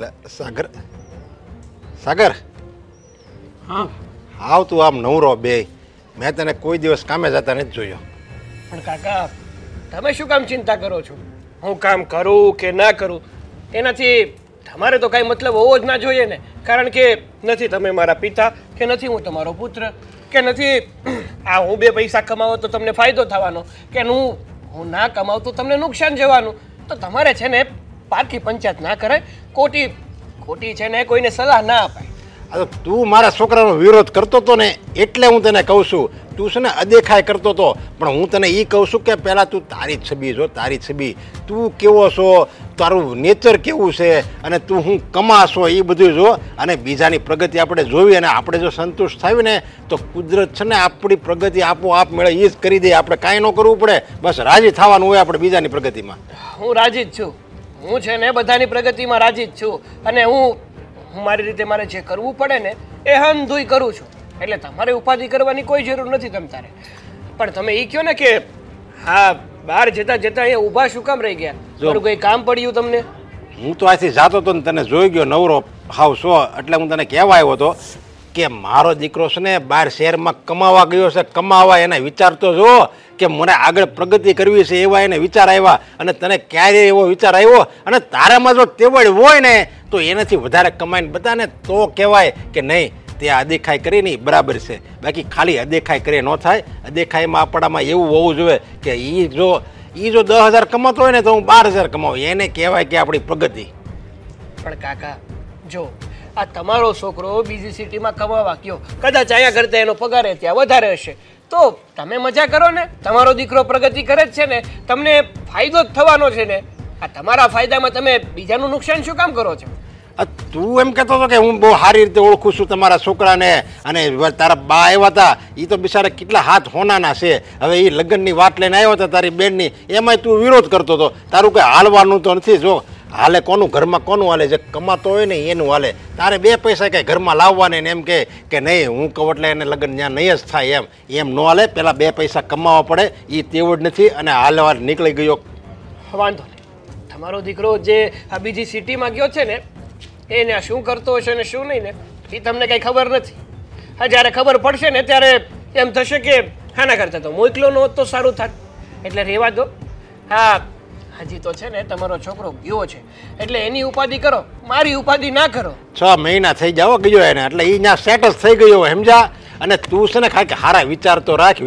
એટલે સાગર સાગર હા આવ તું આમ નવરો બે મેં તને કોઈ દિવસ કામે જતા નથી જોયો. પણ કાકા તમે શું કામ ચિંતા કરો છો? હું કામ કરું કે ના કરું એનાથી તમારે તો કાંઈ મતલબ હોવો જ ના જોઈએ ને. કારણ કે નથી તમે મારા પિતા કે નથી હું તમારો પુત્ર કે નથી આ હું બે પૈસા કમાવો તો તમને ફાયદો થવાનો કે હું ના કમાવું તો તમને નુકસાન જવાનું. તો તમારે છે ને પારકી પંચાયત ના કરાય, ખોટી છે ને કોઈને સલાહ ના અપાય. આ તો તું મારા છોકરાનો વિરોધ કરતો હતો ને એટલે હું તને કહું છું. તું છે ને અદેખાય કરતો હતો, પણ હું તને એ કહું છું કે પહેલાં તું તારી છબી જો, તારી છબી તું કેવો છો, તારું નેચર કેવું છે અને તું હું કમાશો એ બધું જો. અને બીજાની પ્રગતિ આપણે જોવી અને આપણે જો સંતુષ્ટ થાવી ને તો કુદરત છે ને આપણી પ્રગતિ આપોઆપ મળે એ જ કરી દે. આપણે કાંઈ ન કરવું પડે, બસ રાજી થવાનું હોય આપણે બીજાની પ્રગતિમાં. હું રાજી જ છું. હું છે ને બધાની પ્રગતિમાં રાજી જ છું અને હું મારી રીતે મારે જે કરવું પડે ને એ હંધુય કરું છું. એટલે તમારે ઉપાધિ કરવાની કોઈ જરૂર નથી તમ તારે. પણ તમે એ કહો ને કે હા બહાર જતા જતા અહીંયા ઊભા શું કામ રહી ગયા? મારું કોઈ કામ પડ્યું તમને? હું તો આથી જાતો હતો ને તને જોઈ ગયો નવરો હાવ છો એટલે હું તને કહેવા આવ્યો હતો કે મારો દીકરો છે ને બહાર શહેરમાં કમાવા ગયો છે. કમાવા એને વિચાર તો જો કે મને આગળ પ્રગતિ કરવી છે એવા એને વિચાર આવ્યા. અને તને ક્યારે એવો વિચાર આવ્યો? અને તારામાં જો તેવડ હોય ને તો એનાથી વધારે કમાઈને બધાને તો કહેવાય કે નહીં તે અદેખાઈ કરી નહીં બરાબર છે. બાકી ખાલી અદેખાઈ કરે ન થાય. અદેખાઈમાં આપણામાં એવું હોવું જોઈએ કે એ જો 10,000 કમાતો હોય ને તો હું 12,000 કમાવું, એને કહેવાય કે આપણી પ્રગતિ. પણ કાકા જો આ તમારો છોકરો બીજી સિટીમાં કમાવા ગયો, કદાચ અહીંયા કરતા એનો પગાર ત્યાં વધારે હશે તો તમે મજા કરો ને. તમારો દીકરો પ્રગતિ કરે જ છે ને, તમને ફાયદો જ થવાનો છે ને. આ તમારા ફાયદામાં તમે બીજાનું નુકસાન શું કામ કરો છો? તું એમ કહેતો હતો કે હું બહુ સારી રીતે ઓળખું છું તમારા છોકરાને અને તારા બા આવ્યા હતા એ તો બિચારા કેટલા હાથ હોનાના છે. હવે એ લગ્નની વાત લઈને આવ્યો હતા તારી બેનની, એમાંય તું વિરોધ કરતો હતો. તારું કંઈ હાલવાનું તો નથી. જો હાલે કોનું ઘરમાં કોનું હાલે, જે કમાતો હોય ને એનું હાલે. તારે 2 પૈસા કંઈ ઘરમાં લાવવાને ને એમ કે નહીં હું કહું એટલે એને લગ્ન ત્યાં નહીં જ થાય એમ ન હાલે. પહેલાં 2 પૈસા કમાવા પડે એ તેવડ નથી અને હાલવા નીકળી ગયો. વાંધો નહીં, તમારો દીકરો જે આ બીજી સિટીમાં ગયો છે ને એને શું કરતો હશે ને શું નહીં ને એ તમને કંઈ ખબર નથી. હા જ્યારે ખબર પડશે ને ત્યારે એમ થશે કે હાના કરતા તો મોકલો ન હોત તો સારું થાત. એટલે રહેવા દો. હા હજી તો છે ને તમારો છોકરો ગયો છે એટલે એની ઉપાધિ કરો, મારી ઉપાધિ ના કરો. 6 મહિના થઈ જાવ ગયો એને એટલે એ ત્યાં સેટલ થઈ ગયો સમજા. અને તું છે ને ખાલી સારા વિચાર તો રાખ.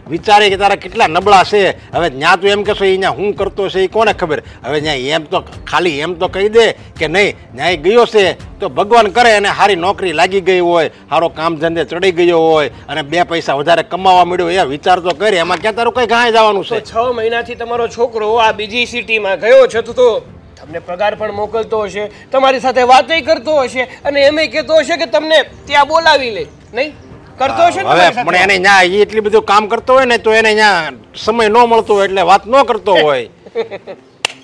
વિચારે કે તારા કેટલા નબળા છે. હવે ત્યાં તું એમ કહેશો એ ત્યાં હું કરતો છે એ કોને ખબર. હવે ત્યાં એમ તો ખાલી એમ તો કહી દે કે નહીં ત્યાં ગયો છે તો ભગવાન કરે અને સારી નોકરી લાગી ગઈ હોય, સારો કામ ધંધે ચડી ગયો હોય અને 2 પૈસા વધારે કમાવા મળ્યો એ વિચાર તો કરે. એમાં ક્યાં તારું કઈ ગાય જવાનું છે? 6 મહિનાથી તમારો છોકરો આ બીજી સિટીમાં ગયો છે તો તમને પગાર પણ મોકલતો હશે, તમારી સાથે વાતય કરતો હશે અને એમ કહેતો હશે કે તમને ત્યાં બોલાવી લે. નહીં કરતો હશે ને? હવે પણ એને ત્યાં એટલી બધું કામ કરતો હોય ને તો એને ત્યાં સમય ન મળતો હોય એટલે વાત ન કરતો હોય.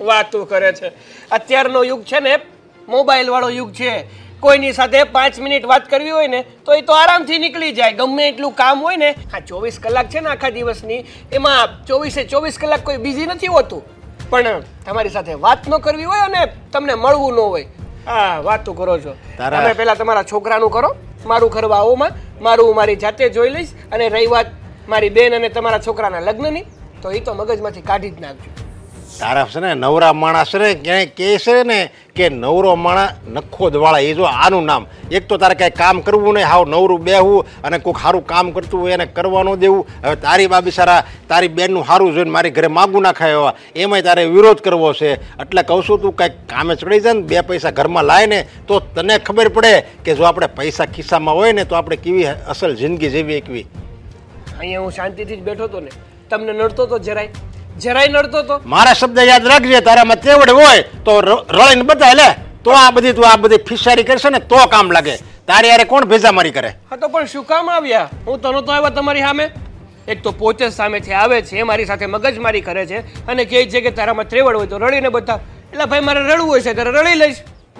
વાતો કરે છે. અત્યારનો યુગ છે ને મોબાઈલ વાળો યુગ છે. કોઈની સાથે 5 મિનિટ વાત કરવી હોય ને તો એ તો આરામથી નીકળી જાય. ગમે એટલું કામ હોય ને. આ 24 કલાક છે ને આખા દિવસની એમાં 24 કલાક કોઈ બિઝી નથી હોતું. પણ તમારી સાથે વાત ન કરવી હોય અને તમને મળવું ન હોય હા વાતો કરો છો. તમે પહેલા તમારા છોકરાનું કરો, મારું કરવા આવોમાં મારું મારી જાતે જોઈ લઈશ. અને રહી વાત મારી બેન અને તમારા છોકરાના લગ્નની તો એ તો મગજમાંથી કાઢી જ નાખજો. તારા છે ને નવરા માણસ છે ને ક્યાંય કહે છે ને કે નવરો માણસ નખોદ વાળા. એ જો આનું નામ. એક તો તારે કાંઈ કામ કરવું નહીં, હાવ નવરું બેહવું અને કોઈક સારું કામ કરતું હોય એને કરવાનું દેવું. હવે તારી બા બિચારા તારી બેનનું સારું જોઈને મારી ઘરે માગું ના ખાય એવા એમાંય તારે વિરોધ કરવો છે. એટલે કહું છું તું કાંઈક કામે ચડી જાય ને 2 પૈસા ઘરમાં લાય ને તો તને ખબર પડે કે જો આપણે પૈસા ખિસ્સામાં હોય ને તો આપણે કેવી અસલ જિંદગી જેવી એકવી. અહીંયા હું શાંતિથી જ બેઠો હતો ને તમને નડતો તો જરાય નડતો તો. મારા શબ્દ યાદ રાખજે. તારામાં તેવડ હોય તો રળીને બતાય લે તો આ બધી ફિશારી કરશે ને તો કામ લાગે. તારે યારે કોણ ભેજામારી કરે? હા તો પણ શું કામ આવ્યા? હું તો નહોતો આવ્યો તમારી સામે. એક તો પોતે સામેથી આવે છે મારી સાથે મગજમારી કરે છે અને કહે છે કે તારામાં ત્રેવડ હોય તો રડીને બતાવ. એટલે ભાઈ મારે રડવું હશે ત્યારે રડી લઈશ.